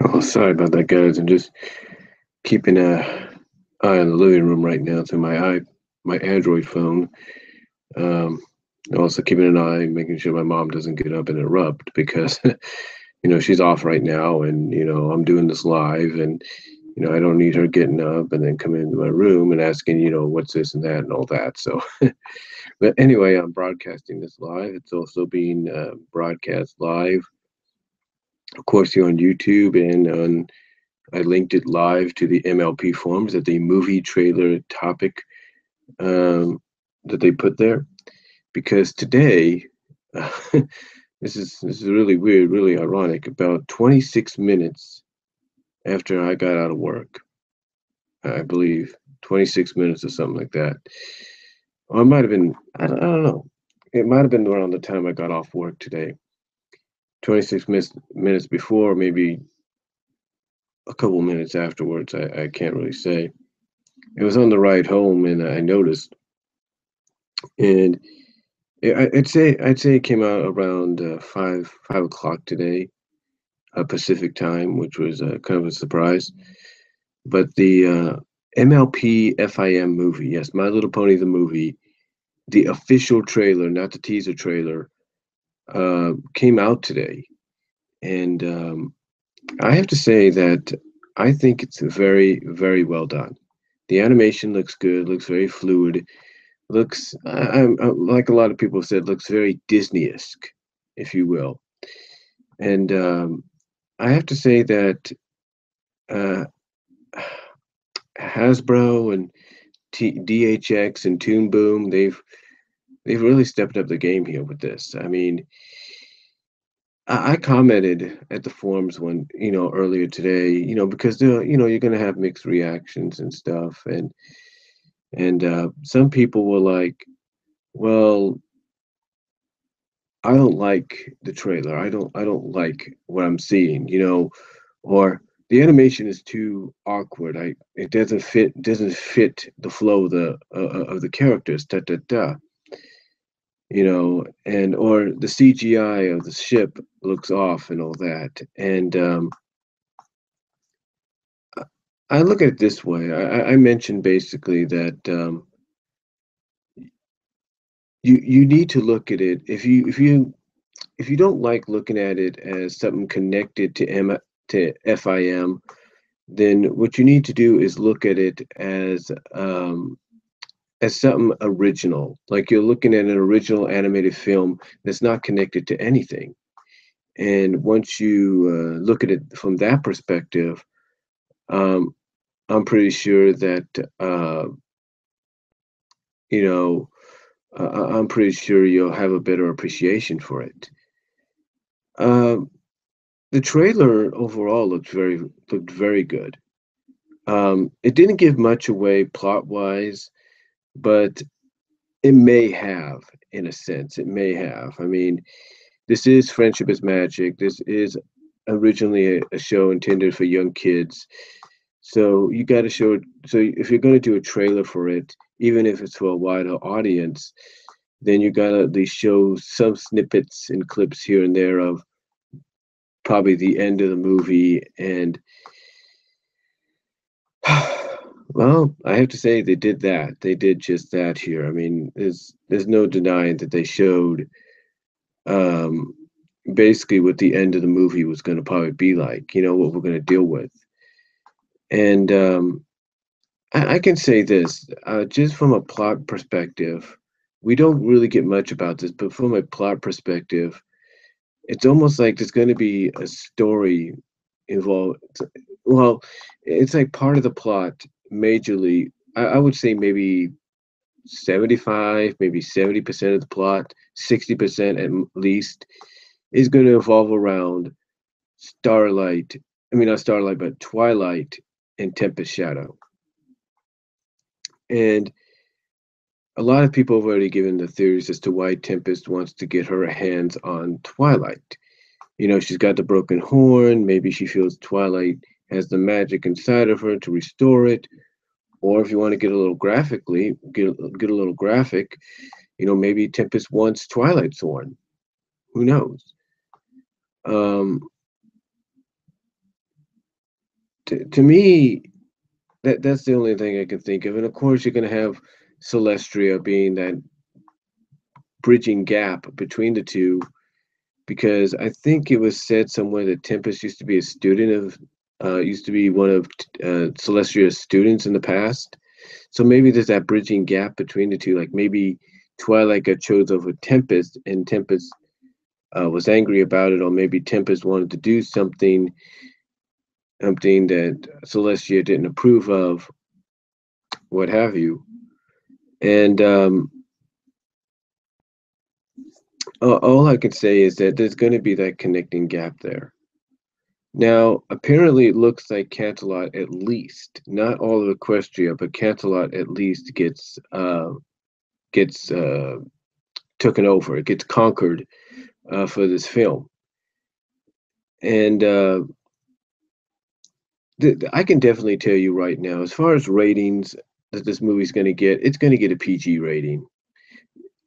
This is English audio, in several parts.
Oh, sorry about that, guys. I'm just keeping a eye on the living room right now through my Android phone. Um, Also keeping an eye, making sure my mom doesn't get up and interrupt because she's off right now, and I'm doing this live, and I don't need her getting up and then coming into my room and asking what's this and that and all that. So, but anyway, I'm broadcasting this live. It's also being broadcast live, of course, here on YouTube and on. I linked it live to the MLP forums at the movie trailer topic um, that they put there, because today, this is really weird, really ironic. About 26 minutes after I got out of work, I believe 26 minutes or something like that. Or it might have been, I don't know. It might have been around the time I got off work today. 26 minutes before, maybe a couple minutes afterwards. I can't really say. It was on the ride home, and I noticed, and I'd say it came out around 5 o'clock today, Pacific time, which was kind of a surprise. But the MLP FIM movie, yes, My Little Pony the movie, the official trailer, not the teaser trailer, came out today, and I have to say that I think it's very, very well done. The animation looks good, looks very fluid, looks like a lot of people said, looks very Disney-esque, if you will. And I have to say that uh, Hasbro and DHX and Toon Boom, they've really stepped up the game here with this. I mean, I commented at the forums earlier today, because you're gonna have mixed reactions and stuff, and some people were like, well, I don't like the trailer. I don't like what I'm seeing, or the animation is too awkward. It doesn't fit the flow of the characters. Da da da. And or the CGI of the ship looks off and all that. And I look at it this way. I mentioned basically that you need to look at it if you don't like looking at it as something connected to FIM, then what you need to do is look at it as something original. Like you're looking at an original animated film that's not connected to anything. And once you look at it from that perspective, um, I'm pretty sure that you know I'm pretty sure you'll have a better appreciation for it. Um, the trailer overall looked very good. It didn't give much away plot wise, but it may have, in a sense. It may have. I mean, this is Friendship is Magic. This is originally a show intended for young kids. So you got to show it. So if you're going to do a trailer for it, even if it's for a wider audience, then you got to at least show some snippets and clips here and there of probably the end of the movie. And well, I have to say they did that. They did just that here. I mean, there's no denying that they showed um, basically what the end of the movie was going to probably be like. What we're going to deal with. And I can say this, just from a plot perspective, we don't really get much about this, but from a plot perspective, it's almost like there's going to be a story involved. Well, it's like part of the plot, majorly. I would say maybe 75, maybe 70% of the plot, 60% at least, is going to evolve around Starlight. I mean, not Starlight, but Twilight and Tempest Shadow. And a lot of people have already given the theories as to why Tempest wants to get her hands on Twilight. She's got the broken horn. Maybe she feels Twilight has the magic inside of her to restore it. Or if you want to get a little get a little graphic, maybe Tempest wants Twilight's horn. Who knows? Um, to me, that's the only thing I can think of. And of course, you're going to have Celestria being that bridging gap between the two, because I think it was said somewhere that Tempest used to be a student of, used to be one of Celestria's students in the past. So maybe there's that bridging gap between the two. Like maybe Twilight got chose over Tempest, and Tempest was angry about it, or maybe Tempest wanted to do something that Celestia didn't approve of, what have you. And all I can say is that there's going to be that connecting gap there. Now, apparently, it looks like Canterlot at least, not all of Equestria, but Canterlot at least gets taken over. It gets conquered for this film, and I can definitely tell you right now, as far as ratings that this movie's going to get, it's going to get a PG rating.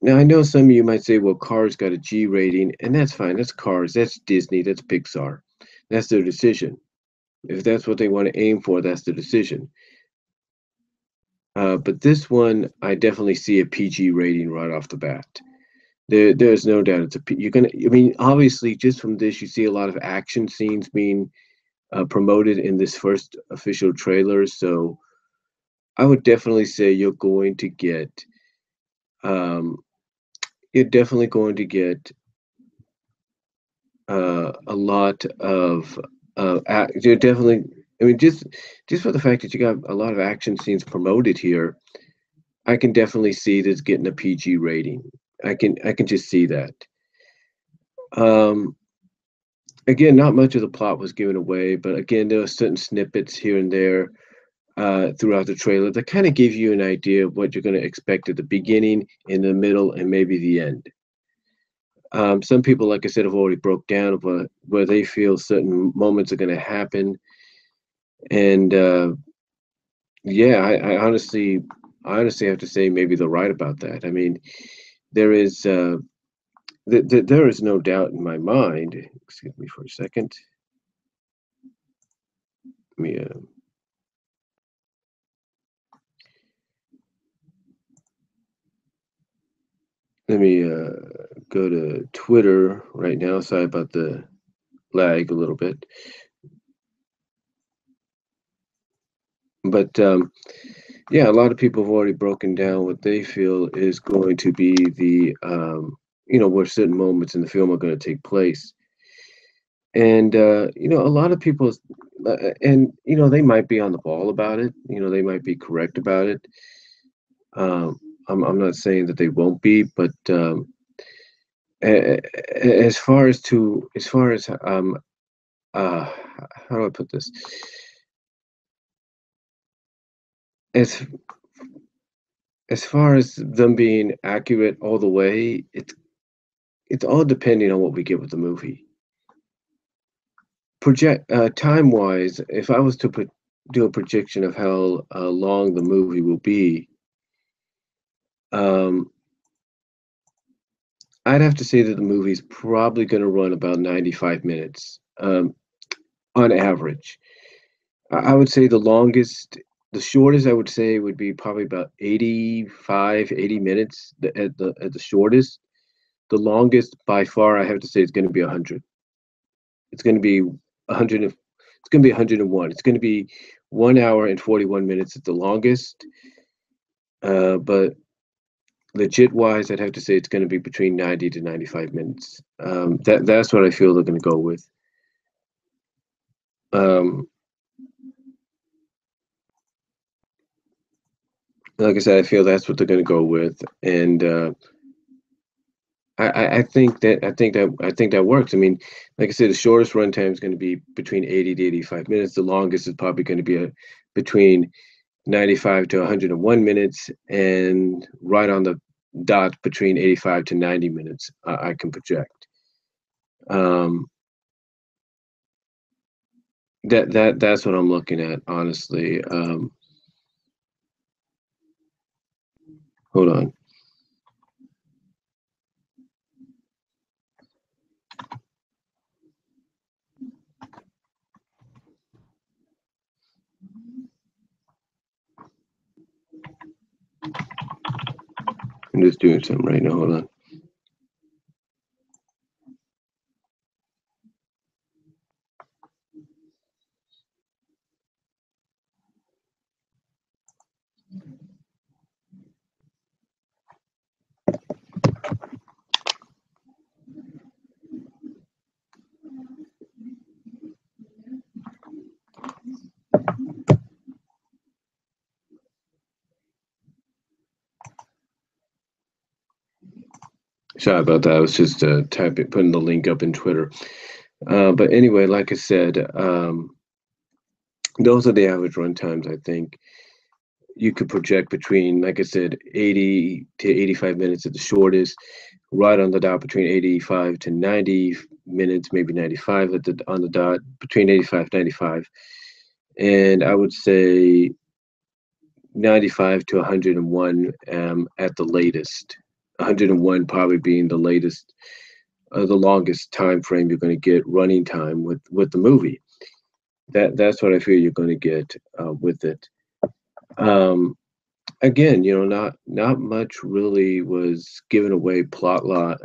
Now, I know some of you might say, well, Cars got a G rating, and that's fine. That's Cars. That's Disney. That's Pixar. That's their decision. If that's what they want to aim for, that's the decision. But this one, I definitely see a PG rating right off the bat. There's no doubt it's a. You're gonna. I mean, obviously, just from this, you see a lot of action scenes being promoted in this first official trailer. So I would definitely say um, you're definitely going to get a lot of you're definitely. I mean, just for the fact that you got a lot of action scenes promoted here, I can definitely see this getting a PG rating. I can just see that. Um, Again, not much of the plot was given away, but again, there were certain snippets here and there throughout the trailer that kind of give you an idea of what you're going to expect at the beginning, in the middle, and maybe the end. Some people, like I said, have already broke down where they feel certain moments are going to happen, and yeah, I honestly have to say maybe they're right about that. I mean, there is there is no doubt in my mind. Excuse me for a second. Let me let me go to Twitter right now. Sorry about the lag a little bit, but yeah, a lot of people have already broken down what they feel is going to be the where certain moments in the film are going to take place, and a lot of people, and they might be on the ball about it. They might be correct about it. I'm not saying that they won't be, but as far as how do I put this? As as far as them being accurate all the way, it's all depending on what we get with the movie. Project time wise, if I was to do a projection of how long the movie will be, um, I'd have to say that the movie's probably going to run about 95 minutes on average. I would say the shortest I would say would be probably about 85, 80 minutes at the shortest. The longest by far, I have to say, is going to be 100. It's going to be 100. It's going to be 101. It's going to be 1 hour and 41 minutes at the longest. But legit wise, I'd have to say it's going to be between 90 to 95 minutes. That's what I feel they're going to go with. Um, like I said, I feel that's what they're going to go with, and I think that works. I mean, like I said, the shortest runtime is going to be between 80 to 85 minutes. The longest is probably going to be between 95 to 101 minutes, and right on the dot between 85 to 90 minutes. I can project. Um, that's what I'm looking at, honestly. Hold on. just doing something right now. Hold on. Sorry about that. I was just putting the link up in Twitter. But anyway, like I said, those are the average run times. I think you could project between, like I said, 80 to 85 minutes at the shortest, right on the dot between 85 to 90 minutes, maybe 95 at the on the dot, between 85 95. And I would say 95 to 101 at the latest. 101 probably being the latest, the longest time frame you're going to get running time with the movie. That's what I feel you're going to get with it. Um, Again, not much really was given away plot lot,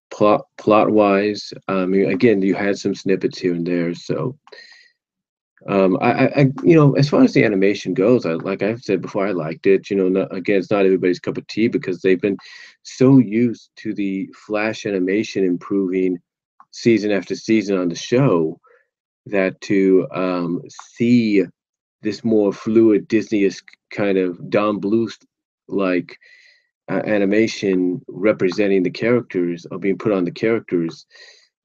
plot wise. I mean, again, you had some snippets here and there. So, as far as the animation goes, like I've said before, I liked it. Again, it's not everybody's cup of tea because they've been so used to the flash animation improving season after season on the show that to see this more fluid Disney-esque kind of Don Bluth like animation representing the characters or being put on the characters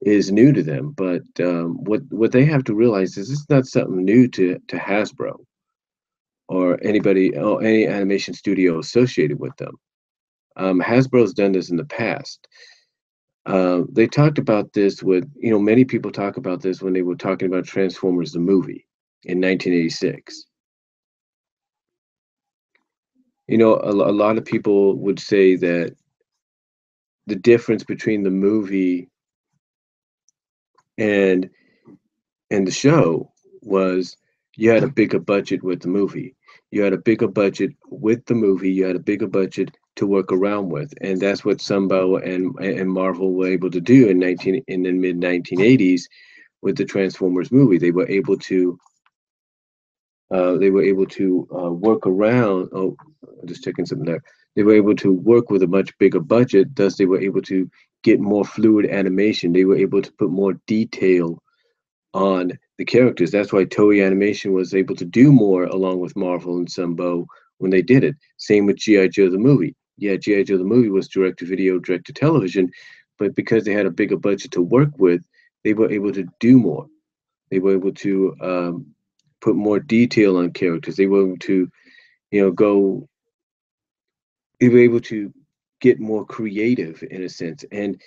is new to them. But what they have to realize is this is not something new to Hasbro or anybody or any animation studio associated with them. Hasbro's done this in the past. They talked about this many people talk about this when they were talking about Transformers the movie in 1986. A lot of people would say that the difference between the movie and the show was you had a bigger budget with the movie. You had a bigger budget with the movie. You had a bigger budget to work around with, and that's what Sunbow and Marvel were able to do in the mid 1980s with the Transformers movie. They were able to work around. Oh, I'm just checking something there. They were able to work with a much bigger budget. Thus, they were able to get more fluid animation. They were able to put more detail on the characters. That's why Toei Animation was able to do more along with Marvel and Sunbow when they did it. Same with G.I. Joe the movie. Yeah, G.I. Joe the movie was direct to video, direct to television, but because they had a bigger budget to work with, they were able to do more. They were able to put more detail on characters. They were able to, go. They were able to get more creative in a sense, and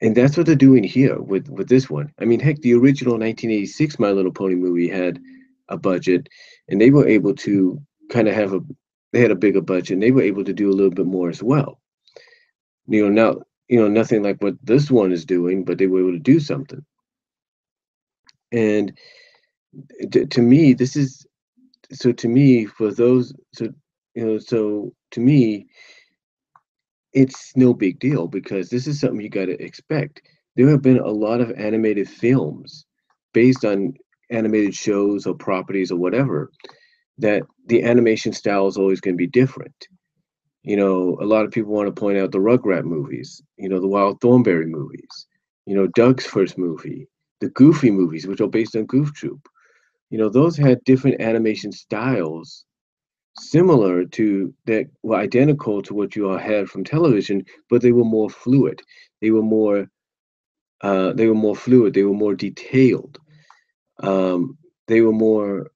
that's what they're doing here with this one. I mean, heck, the original 1986 My Little Pony movie had a budget, and they were able to kind of they had a bigger budget, and they were able to do a little bit more as well. Now, nothing like what this one is doing, but they were able to do something. And to me, this is so. To me, for those, so to me, it's no big deal because this is something you got to expect. There have been a lot of animated films based on animated shows or properties or whatever that the animation style is always going to be different. A lot of people want to point out the Rugrat movies, the Wild Thornberry movies, Doug's first movie, the Goofy movies, which are based on Goof Troop. Those had different animation styles similar to that were identical to what you all had from television, but they were more fluid. They were more fluid. They were more detailed. They were more,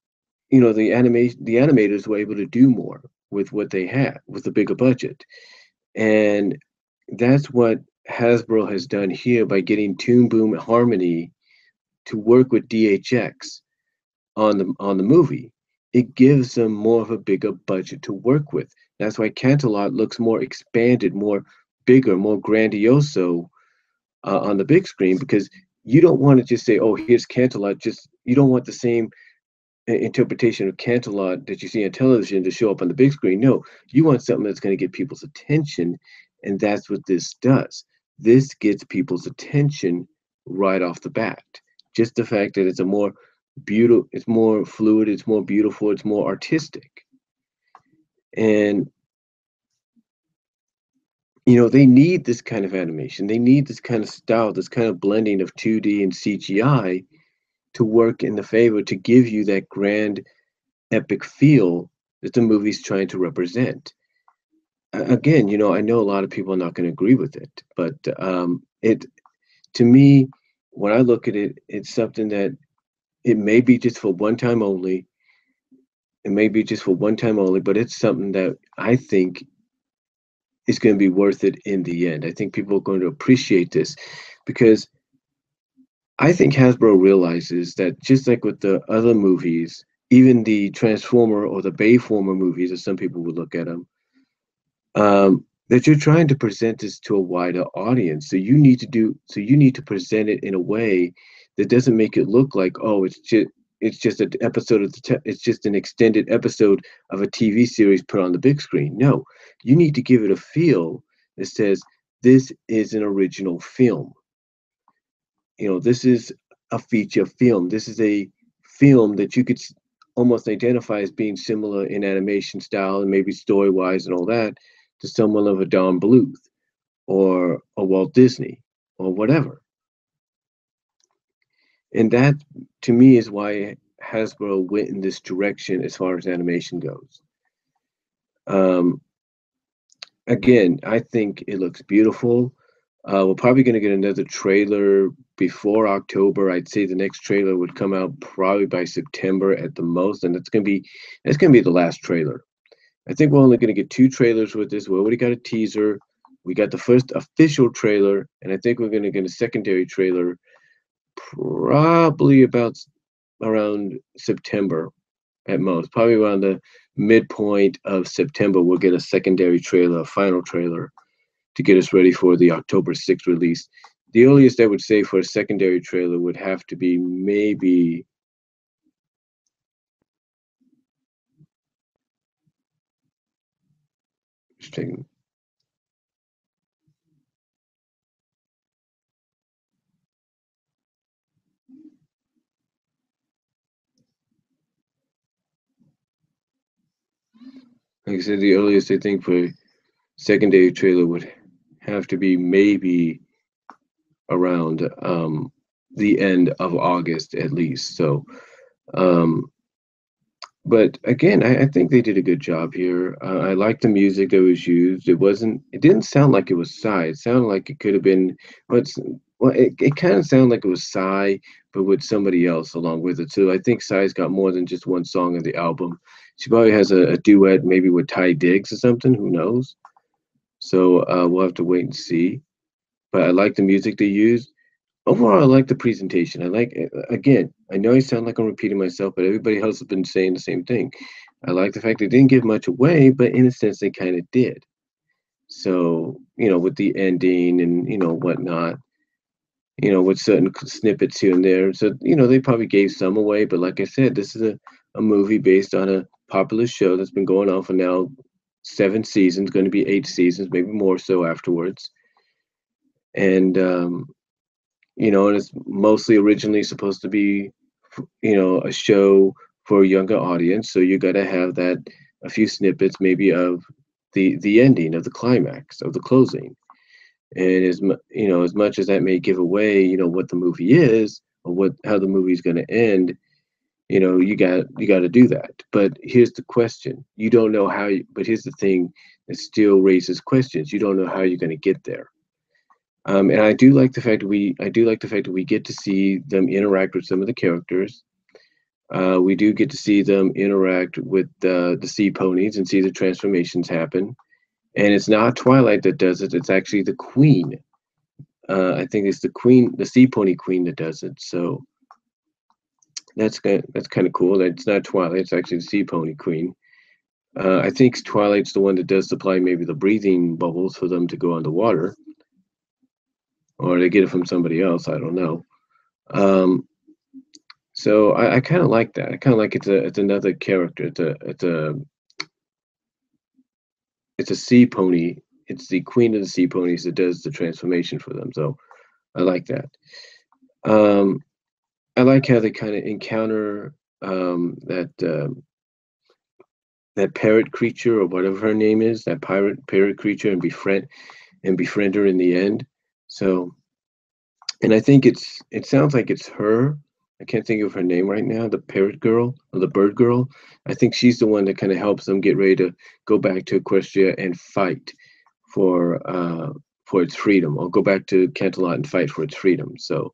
the animators were able to do more with what they had with a bigger budget, and that's what Hasbro has done here by getting Toon Boom Harmony to work with DHX on the movie. It gives them more of a bigger budget to work with. That's why Canterlot looks more expanded, more bigger, more grandioso on the big screen because you don't want to just say, "Oh, here's Canterlot." You don't want the same interpretation of Canterlot that you see on television to show up on the big screen. No, you want something that's going to get people's attention, and that's what this does. This gets people's attention right off the bat. Just the fact that it's a more beautiful, it's more fluid, it's more beautiful, it's more artistic. And they need this kind of animation. They need this kind of style, this kind of blending of 2D and CGI to work in the favor to give you that grand epic feel that the movie's trying to represent. Again, I know a lot of people are not going to agree with it, but it to me, when I look at it, it's something that it may be just for one time only. It may be just for one time only, but it's something that I think is going to be worth it in the end. I think people are going to appreciate this because I think Hasbro realizes that just like with the other movies, even the Transformer or the Bayformer movies, as some people would look at them, that you're trying to present this to a wider audience. So you need to present it in a way that doesn't make it look like, oh, it's just an episode of it's just an extended episode of a TV series put on the big screen. No, you need to give it a feel that says this is an original film. This is a feature film. This is a film that you could almost identify as being similar in animation style and maybe story wise and all that to someone of a Don Bluth or a Walt Disney or whatever. And that, to me, is why Hasbro went in this direction as far as animation goes. Um, Again, I think it looks beautiful. We're probably going to get another trailer before October. I'd say the next trailer would come out probably by September at the most, and that's gonna be the last trailer. I think we're only going to get two trailers with this. We already got a teaser. We got the first official trailer, and I think we're going to get a secondary trailer probably about around September at most. Probably around the midpoint of September, we'll get a secondary trailer, a final trailer to get us ready for the October 6th release. The earliest I would say for a secondary trailer would have to be maybe just taking, like I said, the earliest I think for secondary trailer would have to be maybe around the end of August at least. So um but again, I think they did a good job here. I like the music that was used. It didn't sound like it was Psy. It sounded like it could have been, what's, well, it kind of sounded like it was Psy, but with somebody else along with it. So I think Psy's got more than just one song on the album. She probably has a duet, maybe with Ty Diggs or something. Who knows? So we'll have to wait and see. But I like the music they used. Overall, I like the presentation. Again, I know I sound like I'm repeating myself, but everybody else has been saying the same thing. I like the fact they didn't give much away, but in a sense, they kind of did. So, with the ending and, whatnot, with certain snippets here and there. So, they probably gave some away, but like I said, this is a movie based on a popular show that's been going on for now 7 seasons, going to be 8 seasons, maybe more so afterwards. And, and it's mostly originally supposed to be, a show for a younger audience. So you got to have that a few snippets maybe of the ending of the climax of the closing. And as much as that may give away, what the movie is or how the movie is going to end, you got to do that. But here's the question: you don't know how. But here's the thing that still raises questions: you don't know how you're going to get there. And I do like the fact that we get to see them interact with some of the characters. We do get to see them interact with the sea ponies and see the transformations happen. And it's not Twilight that does it; it's actually the Queen. I think it's the Queen, the Sea Pony Queen, that does it. So that's kind of cool. That it's not Twilight; it's actually the Sea Pony Queen. I think Twilight's the one that does supply maybe the breathing bubbles for them to go underwater, or they get it from somebody else. I don't know. Um, So I kind of like that. I kind of like it's another character. It's a sea pony. It's the queen of the sea ponies that does the transformation for them. So I like that. Um, I like how they kind of encounter that parrot creature or whatever her name is, that pirate parrot creature, and befriend her in the end. So, and I think it sounds like it's her. I can't think of her name right now. The parrot girl or the bird girl. I think she's the one that kind of helps them get ready to go back to Equestria and fight for uh, for its freedom, or go back to Canterlot and fight for its freedom. So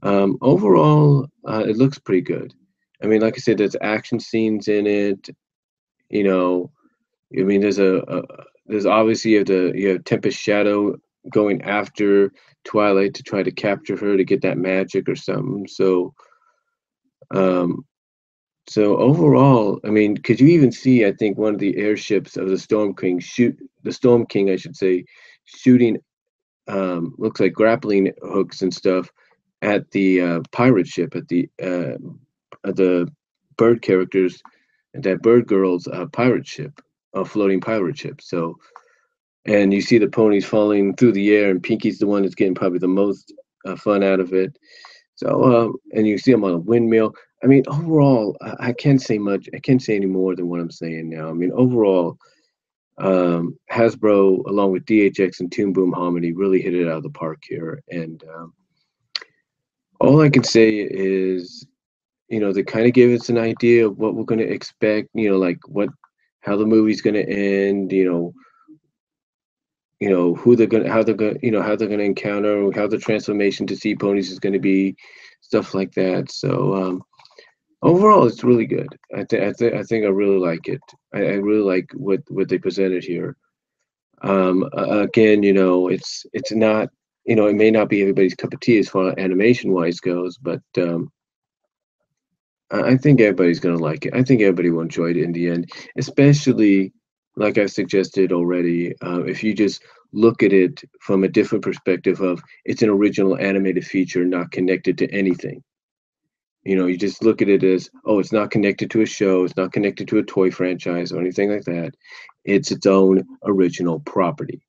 overall, it looks pretty good. I mean, like I said, there's action scenes in it. You know, I mean, there's obviously you have Tempest Shadow going after Twilight to try to capture her to get that magic or something. Um, so overall, I mean, could you even see? I think one of the airships of the Storm King, I should say, shooting looks like grappling hooks and stuff at the pirate ship at the bird characters, that bird girl's pirate ship, a floating pirate ship. So, and you see the ponies falling through the air, and Pinky's the one that's getting probably the most fun out of it. So, and you see them on a windmill. I mean, overall, I can't say much. I can't say any more than what I'm saying now. I mean, overall, Hasbro, along with DHX and Toon Boom Harmony, really hit it out of the park here. And all I can say is, they kind of gave us an idea of what we're going to expect. Like how the movie's going to end. Who they're going, to how they're going, how they're going to encounter, how the transformation to sea ponies is going to be, stuff like that. So overall, it's really good. I think I really like it. I really like what they presented here. Again, it's not, it may not be everybody's cup of tea as far as animation wise goes, but I think everybody's gonna like it. I think everybody will enjoy it in the end, especially like I suggested already. If you just look at it from a different perspective of it's an original animated feature, not connected to anything. You just look at it as, oh, it's not connected to a show, it's not connected to a toy franchise or anything like that. It's its own original property.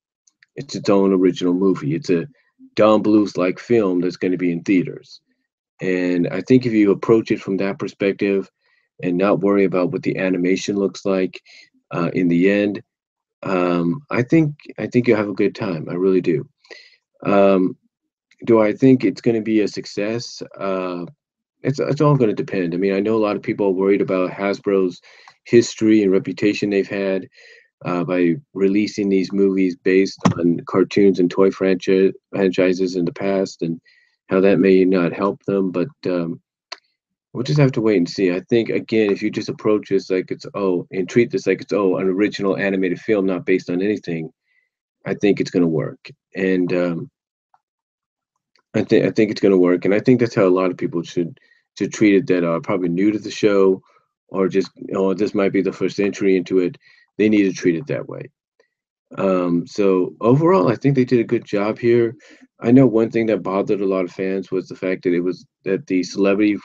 It's its own original movie. It's a Don Bluth like film that's going to be in theaters. And I think if you approach it from that perspective and not worry about what the animation looks like in the end, I think you'll have a good time. I really do. Um, do I think it's going to be a success? It's all going to depend. I mean, I know a lot of people are worried about Hasbro's history and reputation they've had by releasing these movies based on cartoons and toy franchises in the past, and how that may not help them. But we'll just have to wait and see. I think, again, if you just approach this like and treat this like it's an original animated film, not based on anything, I think it's going to work. And I think it's going to work, and I think that's how a lot of people should treat it that are probably new to the show, or just this might be the first entry into it. They need to treat it that way. So overall, I think they did a good job here. I know one thing that bothered a lot of fans was the fact that the celebrities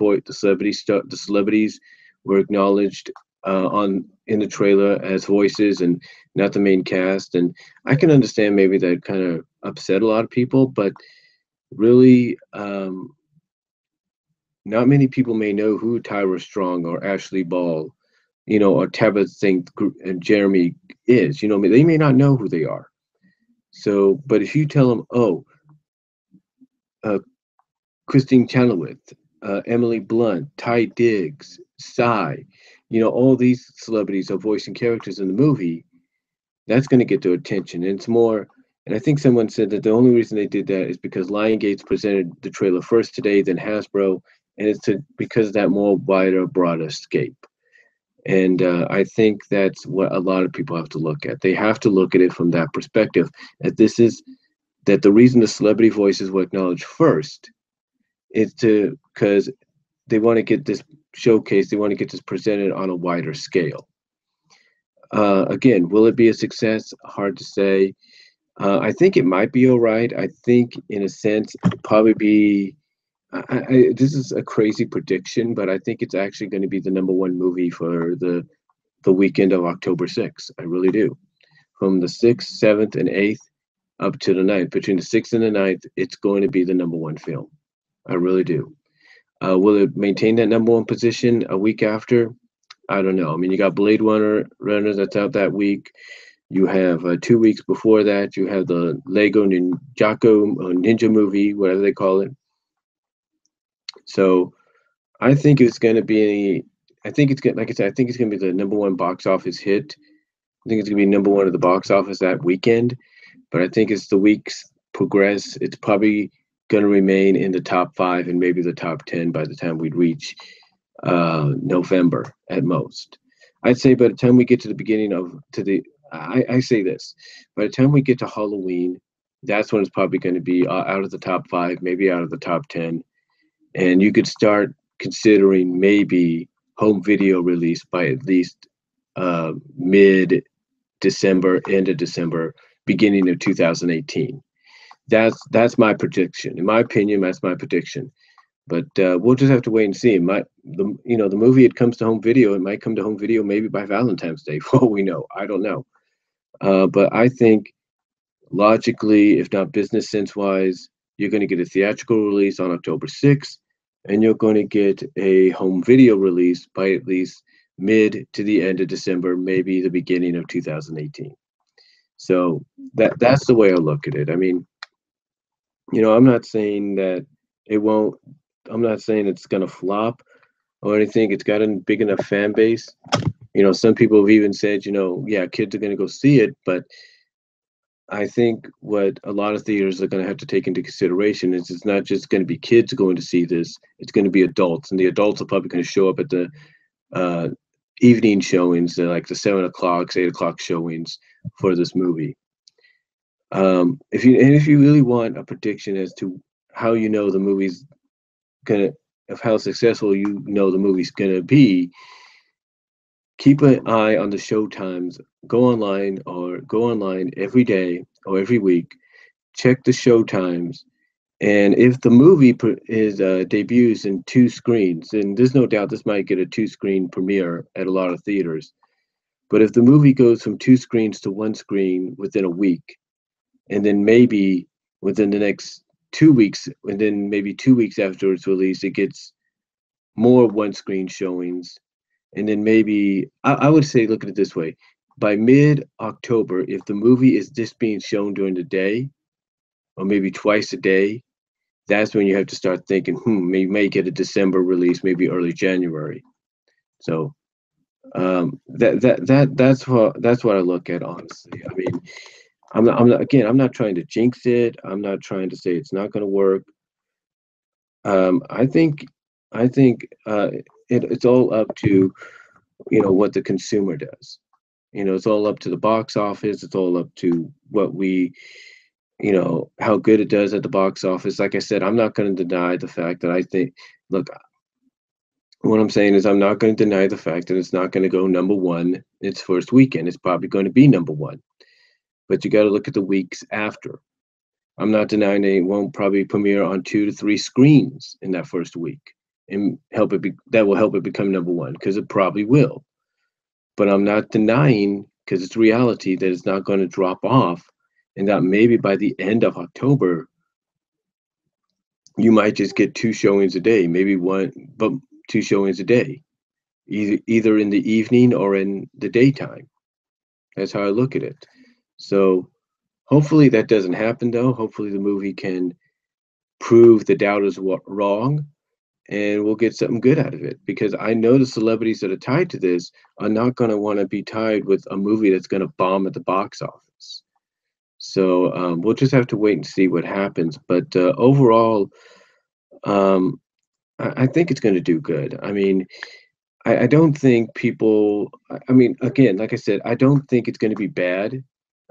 were acknowledged on in the trailer as voices and not the main cast. And I can understand maybe that kind of upset a lot of people, but really, not many people may know who Tyra Strong or Ashley Ball, or Tabitha Think and Jeremy is. They may not know who they are. So, but if you tell them, oh, uh, Christine Chenoweth, Emily Blunt, Ty Diggs, Psy, all these celebrities are voicing characters in the movie, that's going to get their attention. And it's more, and I think someone said that the only reason they did that is because Lionsgate presented the trailer first today, then Hasbro, and because of that more wider, broader scape. And I think that's what a lot of people have to look at. They have to look at it from that perspective. That the reason the celebrity voices were acknowledged first is because they want to get this showcase, they want to get this presented on a wider scale. Again, will it be a success? Hard to say. I think it might be all right. I think, in a sense, it'll probably be this is a crazy prediction, but I think it's actually going to be the number one movie for the weekend of October 6th. I really do. From the 6th, 7th, and 8th up to the 9th. Between the 6th and the 9th, it's going to be the number one film. I really do. Will it maintain that number one position a week after? I don't know. I mean, you got Runner that's out that week. You have 2 weeks before that. You have the Lego Ninjago Ninja movie, whatever they call it. So I think it's going to be. I think it's going like I said. I think it's going to be the number one box office hit. I think it's going to be number one at the box office that weekend. But I think as the weeks progress, it's probably going to remain in the top five and maybe the top 10 by the time we reach November at most. I'd say by the time we get to the beginning of to the I say this, by the time we get to Halloween, that's when it's probably going to be out of the top five, maybe out of the top 10, and you could start considering maybe home video release by at least mid December, end of December, beginning of 2018. That's my prediction. In my opinion, that's my prediction. But we'll just have to wait and see. It might the movie it comes to home video. It might come to home video maybe by Valentine's Day. For all we know, I don't know. But I think logically, if not business sense wise, you're going to get a theatrical release on October 6th, and you're going to get a home video release by at least mid to the end of December, maybe the beginning of 2018. So that's the way I look at it. I mean, I'm not saying that it won't. I'm not saying it's gonna flop or anything. It's got a big enough fan base. Some people have even said, yeah, kids are gonna go see it, but I think what a lot of theaters are gonna have to take into consideration is it's not just gonna be kids going to see this. It's gonna be adults, and the adults are probably gonna show up at the uh, evening showings, like the 7 o'clock, 8 o'clock showings for this movie. If you really want a prediction as to how the movie's gonna of how successful the movie's gonna be, keep an eye on the show times. Go online every day or every week. Check the show times, and if the movie is debuts in two screens, and there's no doubt this might get a two-screen premiere at a lot of theaters. But if the movie goes from two screens to one screen within a week, and then maybe within the next 2 weeks, and then maybe 2 weeks after its release, it gets more one-screen showings, and then maybe I would say look at it this way: by mid-October, if the movie is just being shown during the day, or maybe twice a day, that's when you have to start thinking, we may get a December release, maybe early January. So that's what I look at, honestly. I mean, I'm not trying to jinx it. I'm not trying to say it's not going to work. I think it's all up to what the consumer does. It's all up to the box office. It's all up to what how good it does at the box office. Like I said, I'm not going to deny the fact that I think. Look, what I'm saying is I'm not going to deny the fact that it's not going to go number one its first weekend. It's probably going to be number one, but you got to look at the weeks after. I'm not denying it won't probably premiere on 2 to 3 screens in that first week, and that will help it become number one, because it probably will. But I'm not denying, because it's reality, that it's not going to drop off, and that maybe by the end of October you might just get 2 showings a day, maybe one, but 2 showings a day, either in the evening or in the daytime. That's how I look at it. So hopefully that doesn't happen, though. Hopefully the movie can prove the doubters wrong, and we'll get something good out of it. Because I know the celebrities that are tied to this are not going to want to be tied with a movie that's going to bomb at the box office. So we'll just have to wait and see what happens. But overall, um, I think it's going to do good. I mean, I don't think people. I mean, again, like I said, I don't think it's going to be bad.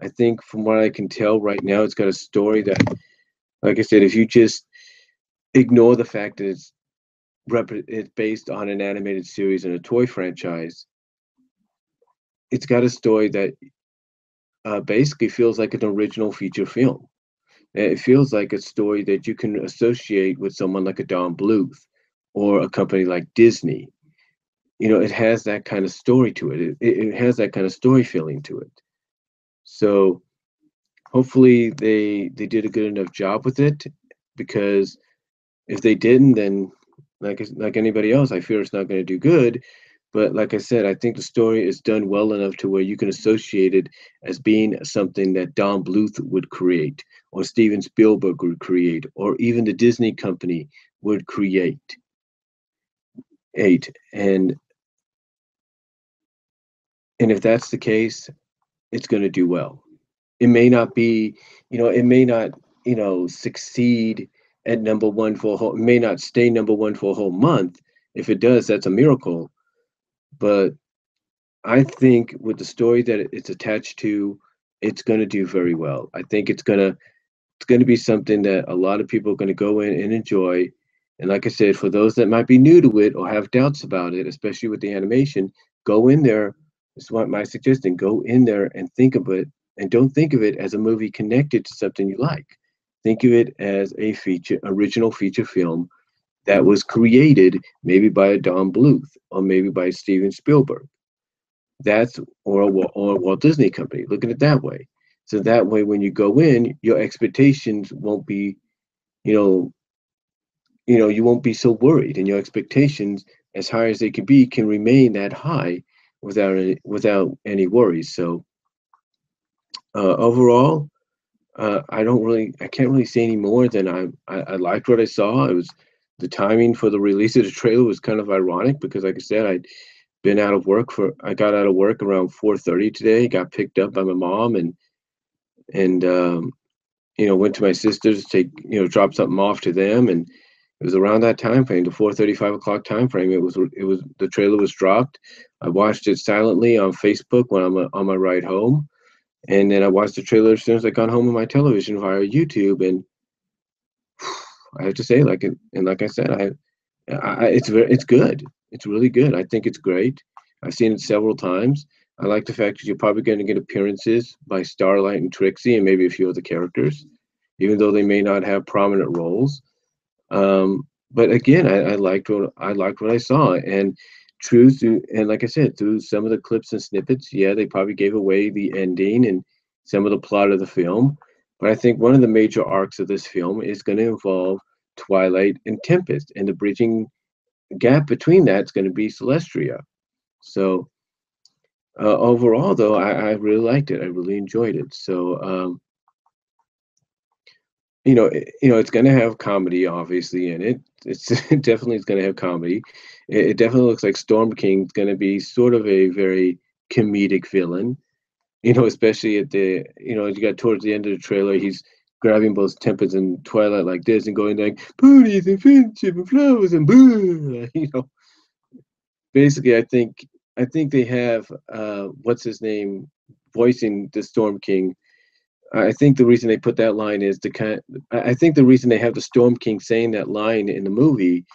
I think from what I can tell right now, it's got a story that, like I said, if you just ignore the fact that it's based on an animated series and a toy franchise, it's got a story that basically feels like an original feature film. It feels like a story that you can associate with someone like a Don Bluth or a company like Disney. It has that kind of story to it. It has that kind of story feeling to it. So hopefully they did a good enough job with it, because if they didn't, then like anybody else, I fear it's not going to do good. But like I said, I think the story is done well enough to where you can associate it as being something that Don Bluth would create, or Steven Spielberg would create, or even the Disney company would create. Eight. And if that's the case, it's going to do well. It may not be, it may not, succeed at number one for a whole, it may not stay number one for a whole month. If it does, that's a miracle. But I think with the story that it's attached to, it's going to do very well. I think it's going to be something that a lot of people are going to go in and enjoy. And like I said, for those that might be new to it or have doubts about it, especially with the animation, go in there. This is what my suggestion: go in there and think of it, and don't think of it as a movie connected to something you like. Think of it as a original feature film that was created maybe by a Don Bluth or maybe by Steven Spielberg. That's or Walt Disney Company. Look at it that way. So that way, when you go in, your expectations won't be, you know, you won't be so worried, and your expectations, as high as they can be, can remain that high without any worries. So overall, I can't really say any more than I liked what I saw. It was the timing for the release of the trailer was kind of ironic because, like I said, I got out of work around 4:30 today. Got picked up by my mom and went to my sister's to take drop something off to them, and it was around that time frame, the 4:30, 5 o'clock time frame. It was the trailer was dropped. I watched it silently on Facebook when I'm on my ride home, and then I watched the trailer as soon as I got home on my television via YouTube, and I have to say, like I said, it's good. It's really good. I think it's great. I've seen it several times. I like the fact that you're probably going to get appearances by Starlight and Trixie and maybe a few other characters, even though they may not have prominent roles. But again, I liked what I saw, and and like I said, through some of the clips and snippets, yeah, they probably gave away the ending and some of the plot of the film. But I think one of the major arcs of this film is going to involve Twilight and Tempest, and the bridging gap between that's going to be Celestria. So overall, though, I really liked it. I really enjoyed it. So it's going to have comedy, obviously, in it. It's it definitely is going to have comedy. It definitely looks like Storm King's going to be sort of a very comedic villain. Especially you got towards the end of the trailer, he's grabbing both Tempest and Twilight like this and going like ponies and friendship and flowers and boo. Basically, I think they have what's his name voicing the Storm King. I think the reason they put that line is to kind. I think the reason they have the Storm King saying that line in the movie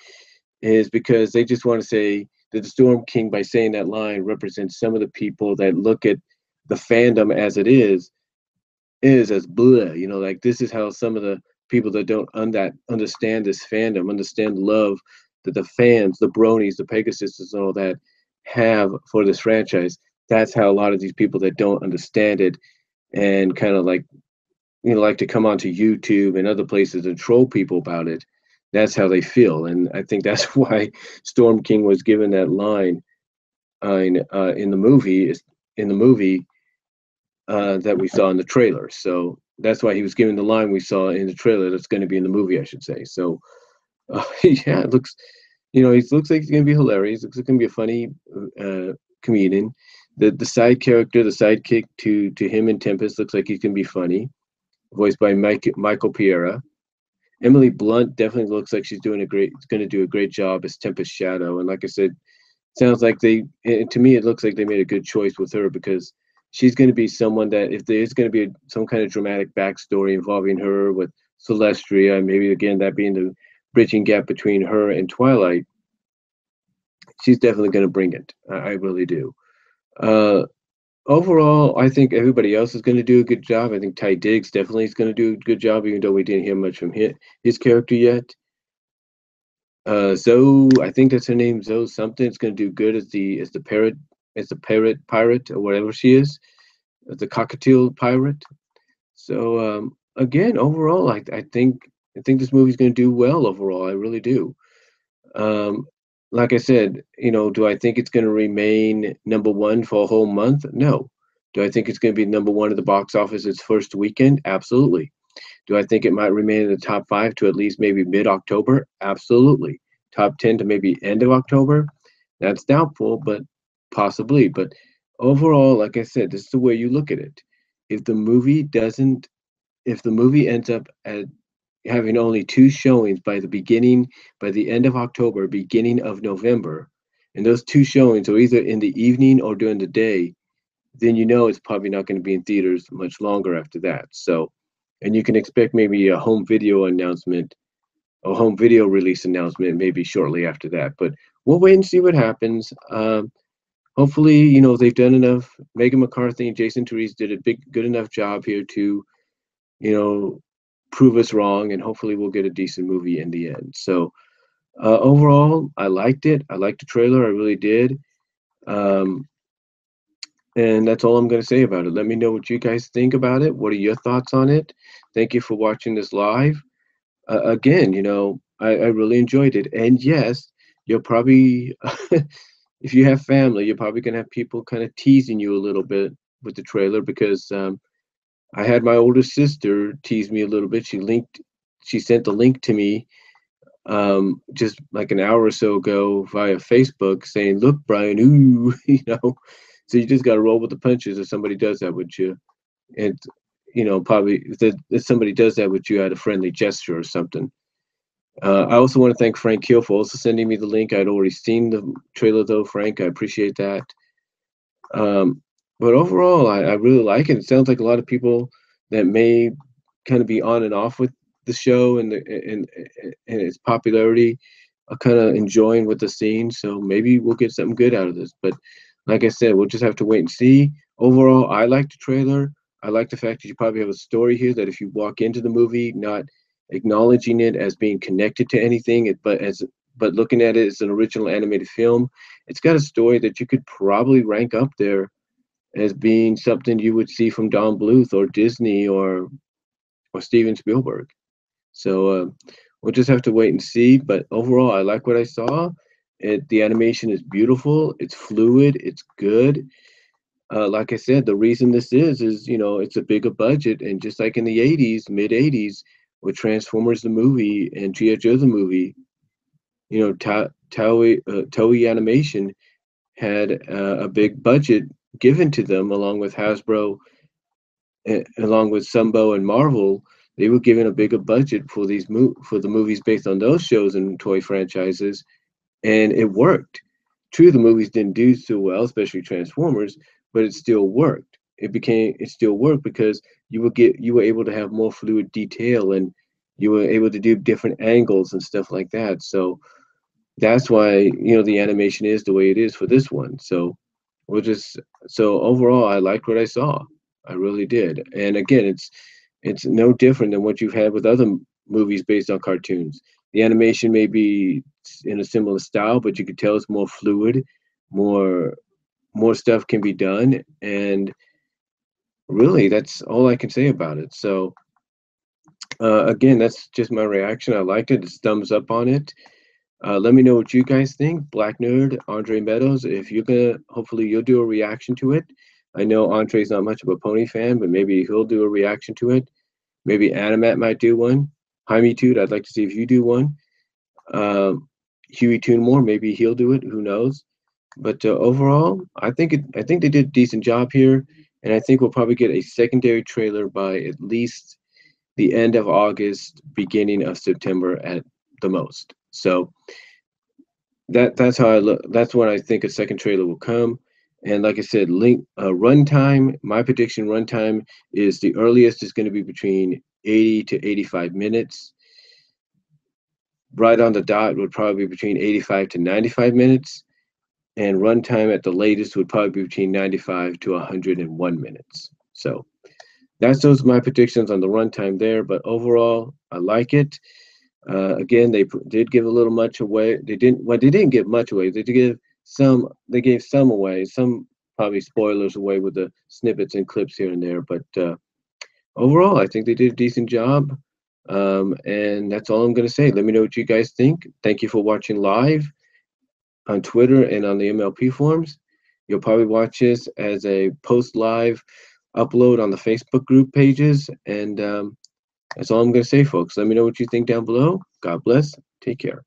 is because they just want to say that the Storm King, by saying that line, represents some of the people that look at the fandom as it is as blah. Like this is how some of the people that don't understand this fandom, understand love that the fans, the bronies, the Pegasuses, and all that have for this franchise. That's how a lot of these people that don't understand it and kind of like to come onto YouTube and other places and troll people about it. That's how they feel, and I think that's why Storm King was given that line in the movie. That we saw in the trailer. So that's why he was given the line we saw in the trailer that's going to be in the movie, I should say. So yeah, it looks like he's going to be hilarious. Looks like going to be a funny comedian. The side character, the sidekick to him and Tempest, looks like he's going to be funny, voiced by Michael Piera. Emily Blunt definitely looks like she's going to do a great job as Tempest Shadow. And like I said, sounds like to me, it looks like they made a good choice with her because she's going to be someone that if there's going to be some kind of dramatic backstory involving her with Celestria, maybe again that being the bridging gap between her and Twilight, she's definitely going to bring it. I really do. Uh, overall, I think everybody else is going to do a good job. I think Ty Diggs definitely is going to do a good job, even though we didn't hear much from his character yet. Zoe, I think that's her name, Zoe something. Is going to do good as the parrot pirate or whatever she is, as the cockatiel pirate. So again, overall, I think this movie's going to do well overall. I really do. Um, like I said, do I think it's going to remain number one for a whole month? No. Do I think it's going to be number one at the box office its first weekend? Absolutely. Do I think it might remain in the top five to at least maybe mid October? Absolutely. Top 10 to maybe end of October? That's doubtful, but possibly. But overall, like I said, this is the way you look at it. If the movie doesn't, if the movie ends up at having only two showings by the end of October, beginning of November, and those two showings are either in the evening or during the day, then you know it's probably not going to be in theaters much longer after that. So, and you can expect maybe a home video announcement, a home video release announcement, maybe shortly after that. But we'll wait and see what happens. Hopefully, they've done enough. Megan McCarthy and Jason Terese did a good enough job here to, you know, prove us wrong, and hopefully we'll get a decent movie in the end. So overall, I liked it. I liked the trailer. I really did. Um, And that's all I'm going to say about it. Let me know what you guys think about it. What are your thoughts on it? Thank you for watching this live. Again, I really enjoyed it. And yes, you'll probably, if you have family, you're probably going to have people kind of teasing you a little bit with the trailer because I had my older sister tease me a little bit. She sent the link to me just like an hour or so ago via Facebook saying, "Look, Brian, ooh," So you just got to roll with the punches if somebody does that with you, and probably if somebody does that with you at a friendly gesture or something. I also want to thank Frank Hill for also sending me the link. I'd already seen the trailer though, Frank. I appreciate that. Um, but overall, I really like it. It sounds like a lot of people that may kind of be on and off with the show and its popularity are kind of enjoying what they're seeing. So maybe we'll get something good out of this. But like I said, we'll just have to wait and see. Overall, I like the trailer. I like the fact that you probably have a story here that if you walk into the movie not acknowledging it as being connected to anything, but looking at it as an original animated film, it's got a story that you could probably rank up there as being something you would see from Don Bluth or Disney or Steven Spielberg. So we'll just have to wait and see. But overall, I like what I saw. The animation is beautiful. It's fluid. It's good. Like I said, the reason this is it's a bigger budget, and just like in the '80s, mid '80s, with Transformers the movie and G.I. Joe the movie, Toei Animation had a big budget given to them along with Hasbro, along with Sumbo and Marvel. They were given a bigger budget for for the movies based on those shows and toy franchises, and it worked. True, the movies didn't do so well, especially Transformers, but it still worked. It still worked because you were able to have more fluid detail, and you were able to do different angles and stuff like that. So that's why the animation is the way it is for this one. So we'll just so overall, I liked what I saw. I really did. And again, it's no different than what you've had with other movies based on cartoons. The animation may be in a similar style, but you could tell it's more fluid, more more stuff can be done, and really, that's all I can say about it. So again, that's just my reaction. I liked it. It's thumbs up on it. Let me know what you guys think. Black Nerd, Andre Meadows. If you're gonna, hopefully you'll do a reaction to it. I know Andre's not much of a pony fan, but maybe he'll do a reaction to it. Maybe Animat might do one. Jaime Toot, I'd like to see if you do one. Huey Toonmore, maybe he'll do it. Who knows? But overall, I think they did a decent job here, and I think we'll probably get a secondary trailer by at least the end of August, beginning of September at the most. So that's how I look. That's when I think a second trailer will come. And like I said, runtime. My prediction runtime is the earliest is going to be between 80 to 85 minutes. Right on the dot would probably be between 85 to 95 minutes. and runtime at the latest would probably be between 95 to 101 minutes. So that's those my predictions on the runtime there. But overall, I like it. Again, they did give a little much away. They didn't. Well, they didn't give much away. They did give some. They gave some away. Some probably spoilers away with the snippets and clips here and there. But overall, I think they did a decent job. And that's all I'm going to say. Let me know what you guys think. Thank you for watching live on Twitter and on the MLP forums. You'll probably watch this as a post live upload on the Facebook group pages. And that's all I'm going to say, folks. Let me know what you think down below. God bless. Take care.